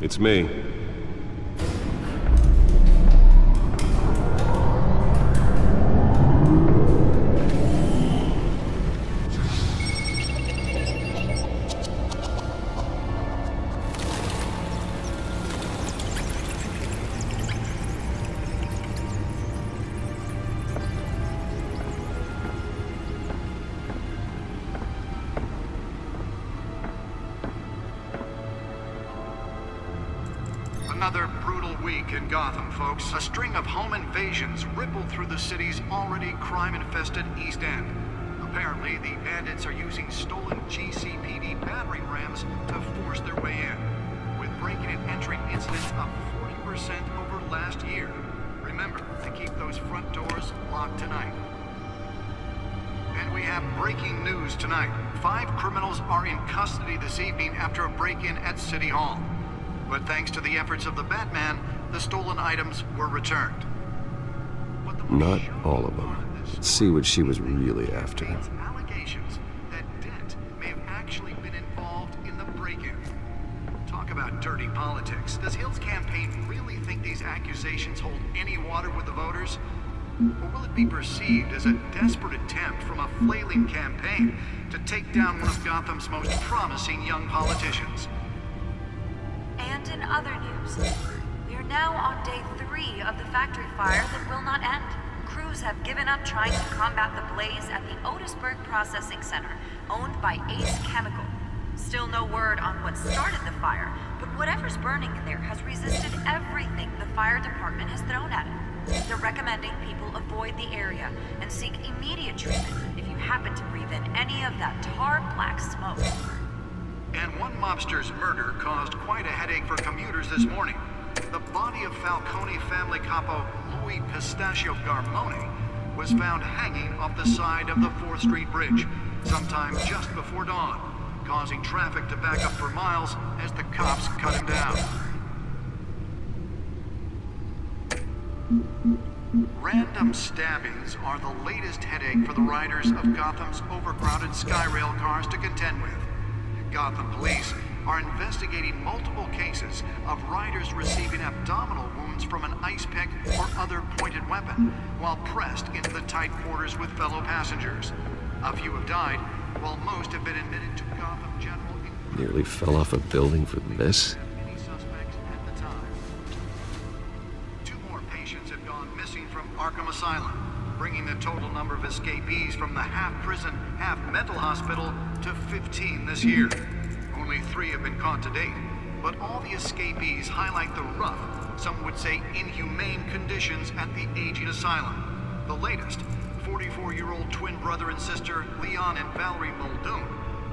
It's me. Another brutal week in Gotham, folks. A string of home invasions rippled through the city's already crime-infested East End. Apparently, the bandits are using stolen GCPD battering rams to force their way in, with breaking and entering incidents up 40% over last year. Remember to keep those front doors locked tonight. And we have breaking news tonight. 5 criminals are in custody this evening after a break-in at City Hall. But thanks to the efforts of the Batman, the stolen items were returned. Not all of them. Let's see what she was really after. Allegations that Dent may have actually been involved in the break-in. Talk about dirty politics. Does Hill's campaign really think these accusations hold any water with the voters? Or will it be perceived as a desperate attempt from a flailing campaign to take down one of Gotham's most promising young politicians? And in other news, we are now on day 3 of the factory fire that will not end. Crews have given up trying to combat the blaze at the Otisburg Processing Center, owned by Ace Chemical. Still no word on what started the fire, but whatever's burning in there has resisted everything the fire department has thrown at it. They're recommending people avoid the area and seek immediate treatment if you happen to breathe in any of that tar black smoke. And one mobster's murder caused quite a headache for commuters this morning. The body of Falcone family capo Louis Pistachio Garmone was found hanging off the side of the 4th Street Bridge sometime just before dawn, causing traffic to back up for miles as the cops cut him down. Random stabbings are the latest headache for the riders of Gotham's overcrowded Skyrail cars to contend with. Gotham police are investigating multiple cases of riders receiving abdominal wounds from an ice pick or other pointed weapon while pressed into the tight quarters with fellow passengers. A few have died, while most have been admitted to Gotham General. Nearly fell off a building for this. Any suspects at the time. 2 more patients have gone missing from Arkham Asylum, bringing the total number of escapees from the half-prison, half-mental hospital to 15 this year. Only 3 have been caught to date, but all the escapees highlight the rough, some would say inhumane conditions at the aging asylum. The latest, 44-year-old twin brother and sister Leon and Valerie Muldoon,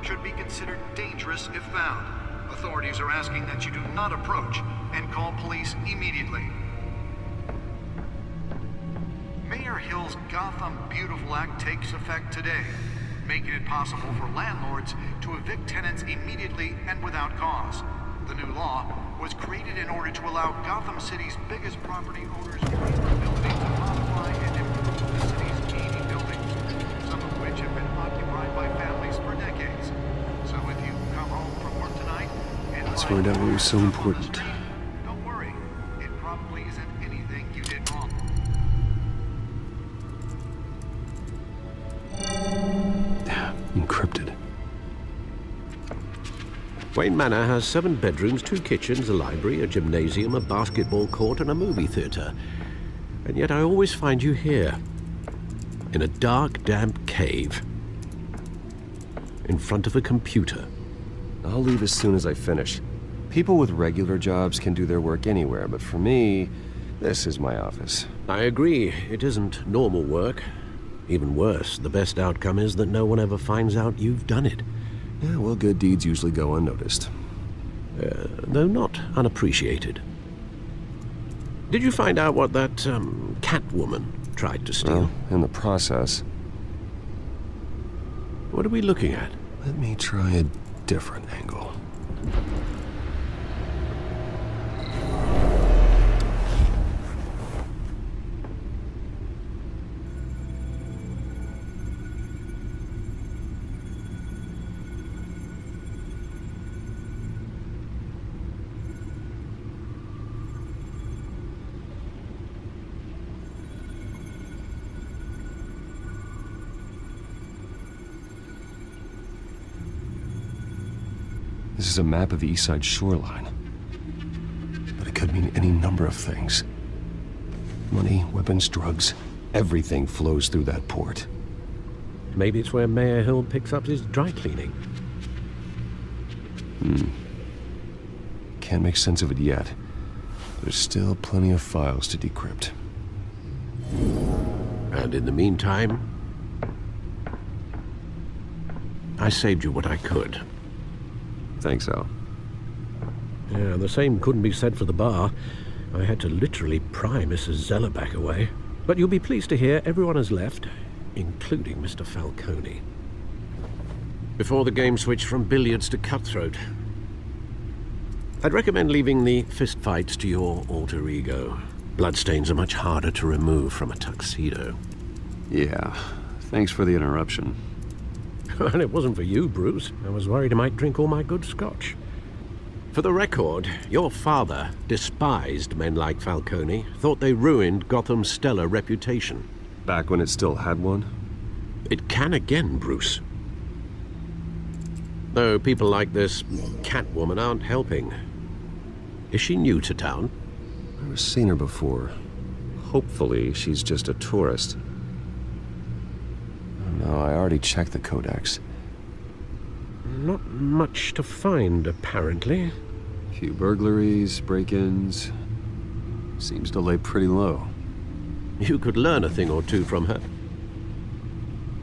should be considered dangerous if found. Authorities are asking that you do not approach and call police immediately. Mayor Hill's Gotham Beautiful Act takes effect today, making it possible for landlords to evict tenants immediately and without cause. The new law was created in order to allow Gotham City's biggest property owners greater ability to modify and improve the city's aging buildings, some of which have been occupied by families for decades. So if you come home from work tonight and Let's find out what was so important. don't worry, it probably isn't anything you did wrong. Encrypted. Wayne Manor has 7 bedrooms, 2 kitchens, a library, a gymnasium, a basketball court, and a movie theater. And yet I always find you here, in a dark, damp cave, in front of a computer. I'll leave as soon as I finish. People with regular jobs can do their work anywhere, but for me, this is my office. I agree, it isn't normal work. Even worse, the best outcome is that no one ever finds out you've done it. Yeah, well, good deeds usually go unnoticed. Though not unappreciated. Did you find out what that, Catwoman tried to steal? Well, in the process. What are we looking at? Let me try a different angle. This is a map of the east side shoreline. But it could mean any number of things. Money, weapons, drugs, everything flows through that port. Maybe it's where Mayor Hill picks up his dry cleaning. Can't make sense of it yet. There's still plenty of files to decrypt. And in the meantime, I saved you what I could. Thanks, Al. Yeah, the same couldn't be said for the bar. I had to literally pry Mrs. Zeller back away. But you'll be pleased to hear everyone has left, including Mr. Falcone. Before the game switched from billiards to cutthroat. I'd recommend leaving the fistfights to your alter ego. Bloodstains are much harder to remove from a tuxedo. Yeah, thanks for the interruption. And it wasn't for you, Bruce. I was worried I might drink all my good scotch. For the record, your father despised men like Falcone, thought they ruined Gotham's stellar reputation. Back when it still had one? It can again, Bruce. Though people like this Catwoman aren't helping. Is she new to town? I've never seen her before. Hopefully, she's just a tourist. No, I already checked the codex. Not much to find, apparently. Few burglaries, break-ins. Seems to lay pretty low. You could learn a thing or two from her.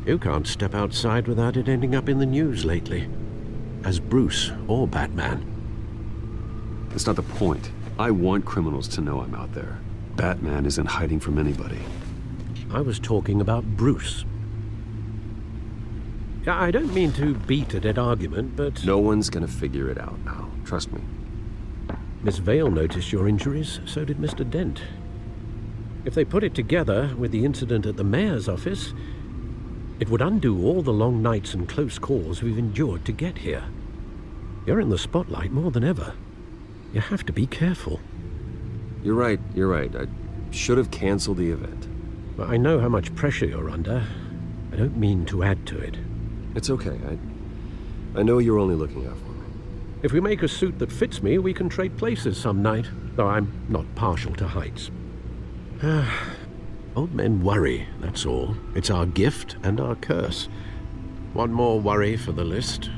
You can't step outside without it ending up in the news lately. As Bruce or Batman. That's not the point. I want criminals to know I'm out there. Batman isn't hiding from anybody. I was talking about Bruce. I don't mean to beat a dead argument, but... No one's gonna figure it out now. Trust me. Miss Vale noticed your injuries, so did Mr. Dent. If they put it together with the incident at the mayor's office, it would undo all the long nights and close calls we've endured to get here. You're in the spotlight more than ever. You have to be careful. You're right. I should have canceled the event. But I know how much pressure you're under. I don't mean to add to it. It's okay. I know you're only looking out for me. If we make a suit that fits me, we can trade places some night, though I'm not partial to heights. Old men worry, that's all. It's our gift and our curse. One more worry for the list.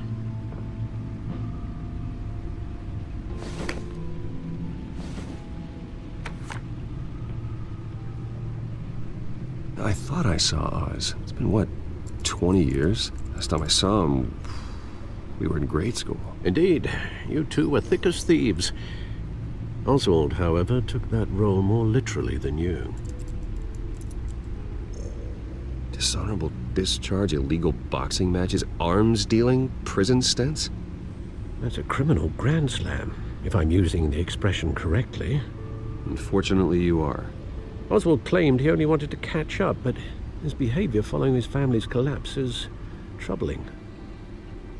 I thought I saw Oz. It's been, what, 20 years? Last time I saw him, we were in grade school. Indeed, you two were thick as thieves. Oswald, however, took that role more literally than you. Dishonorable discharge, illegal boxing matches, arms dealing, prison stints? That's a criminal grand slam, if I'm using the expression correctly. Unfortunately, you are. Oswald claimed he only wanted to catch up, but his behavior following his family's collapse is troubling.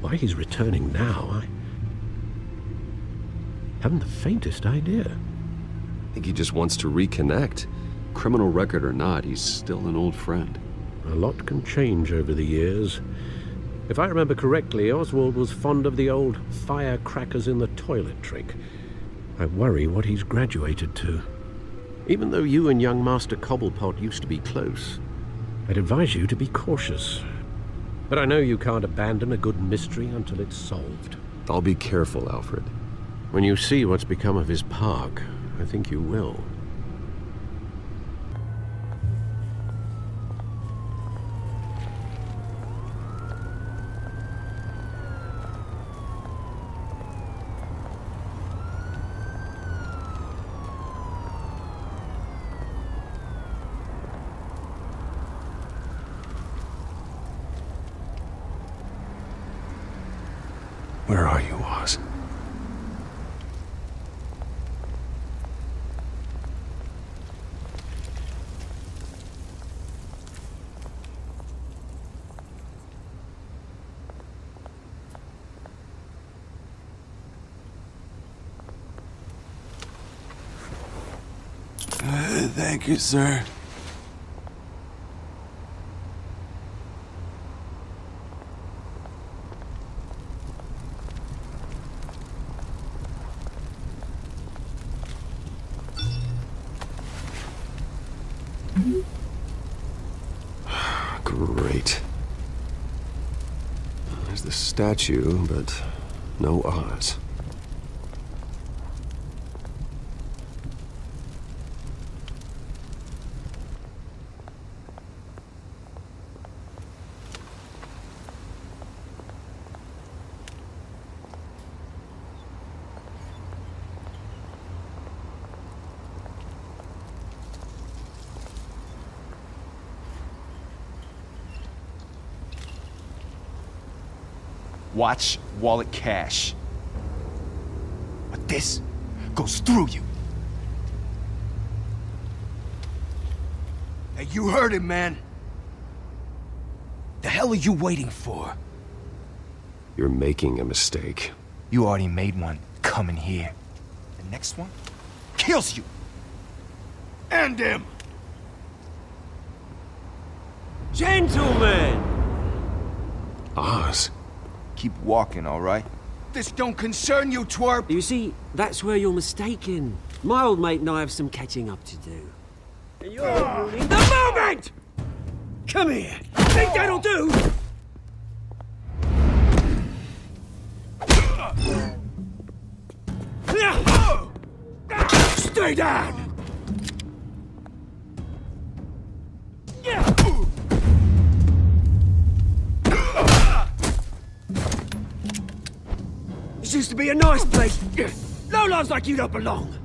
Why he's returning now, I haven't the faintest idea. I think he just wants to reconnect. Criminal record or not, he's still an old friend. A lot can change over the years. If I remember correctly, Oswald was fond of the old firecrackers in the toilet trick. I worry what he's graduated to. Even though you and young Master Cobblepot used to be close, I'd advise you to be cautious. But I know you can't abandon a good mystery until it's solved. I'll be careful, Alfred. When you see what's become of his park, I think you will. Where are you, Oz? Thank you, sir. There's the statue, but no Oz. Watch wallet cash. But this goes through you. Hey, you heard him, man. The hell are you waiting for? You're making a mistake. You already made one coming here. The next one kills you. And him. Gentlemen! Oz? Keep walking, all right? This don't concern you, twerp! You see, that's where you're mistaken. My old mate and I have some catching up to do. And you're ruining the moment! Come here! Think that'll do? Stay down! This used to be a nice place. Lowlifes like you don't belong.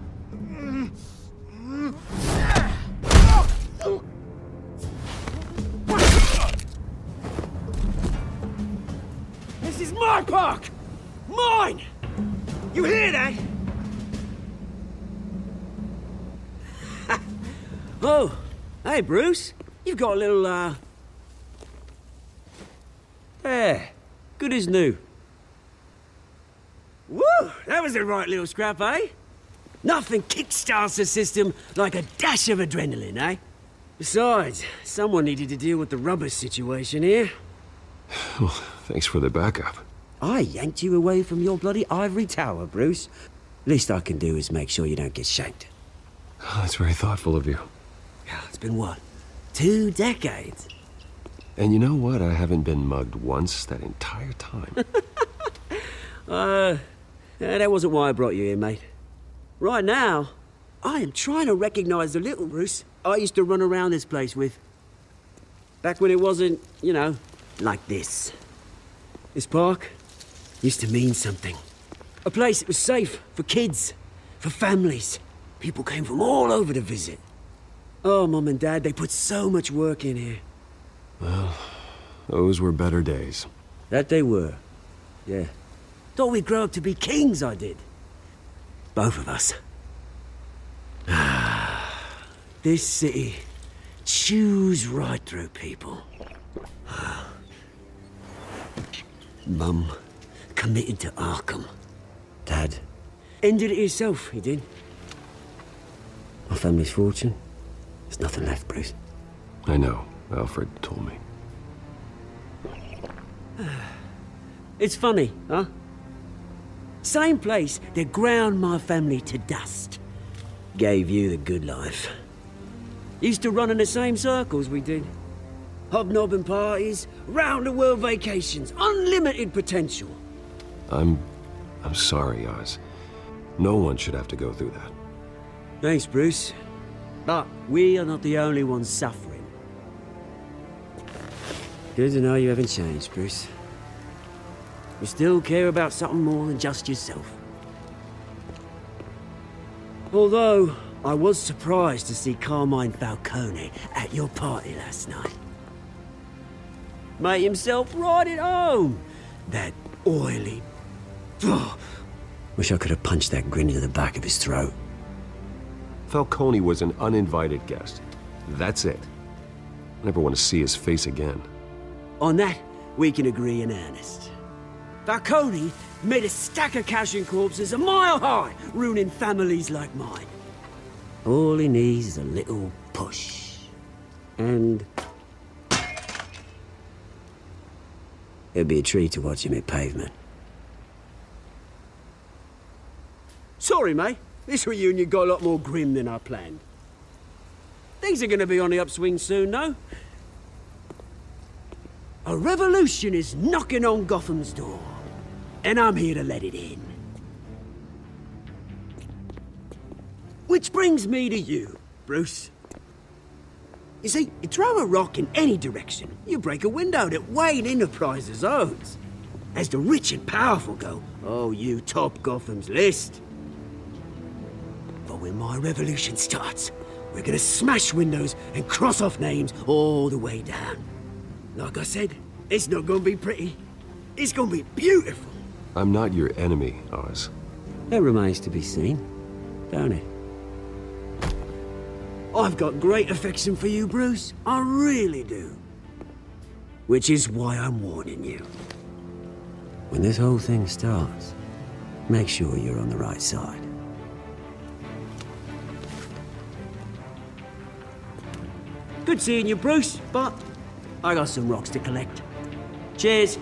This is my park! Mine! You hear that? Oh, hey Bruce. You've got a little, There. Good as new. Woo! That was a right little scrap, eh? Nothing kickstarts the system like a dash of adrenaline, eh? Besides, someone needed to deal with the rubber situation here. Well, thanks for the backup. I yanked you away from your bloody ivory tower, Bruce. Least I can do is make sure you don't get shanked. Oh, that's very thoughtful of you. Yeah, it's been what? 2 decades? And you know what? I haven't been mugged once that entire time. That wasn't why I brought you here, mate. Right now, I am trying to recognize the little Bruce I used to run around this place with. Back when it wasn't, you know, like this. This park used to mean something. A place that was safe for kids, for families. People came from all over to visit. Oh, Mum and Dad, they put so much work in here. Well, those were better days. That they were, yeah. Thought we'd grow up to be kings, I did. Both of us. This city chews right through people. Mum committed to Arkham. Dad ended it himself, he did. My family's fortune, there's nothing left, Bruce. I know. Alfred told me. It's funny, huh? Same place that ground my family to dust. Gave you the good life. Used to run in the same circles we did. Hobnobbing parties, round-the-world vacations, unlimited potential. I'm sorry, Oz. No one should have to go through that. Thanks, Bruce. But we are not the only ones suffering. Good to know you haven't changed, Bruce. You still care about something more than just yourself. Although, I was surprised to see Carmine Falcone at your party last night. Made himself right at home. That oily... Oh, wish I could have punched that grin into the back of his throat. Falcone was an uninvited guest. That's it. I never want to see his face again. On that, we can agree in earnest. Falcone made a stack of cash and corpses a mile high, ruining families like mine. All he needs is a little push. And... it'd be a treat to watch him hit pavement. Sorry, mate. This reunion got a lot more grim than I planned. Things are gonna be on the upswing soon, though. A revolution is knocking on Gotham's door, and I'm here to let it in. Which brings me to you, Bruce. You see, you throw a rock in any direction, you break a window that Wayne Enterprises owns. As the rich and powerful go, oh, you top Gotham's list. But when my revolution starts, we're gonna smash windows and cross off names all the way down. Like I said, it's not gonna be pretty. It's gonna be beautiful. I'm not your enemy, Oz. That remains to be seen, don't it? I've got great affection for you, Bruce. I really do. Which is why I'm warning you. When this whole thing starts, make sure you're on the right side. Good seeing you, Bruce, but I got some rocks to collect. Cheers.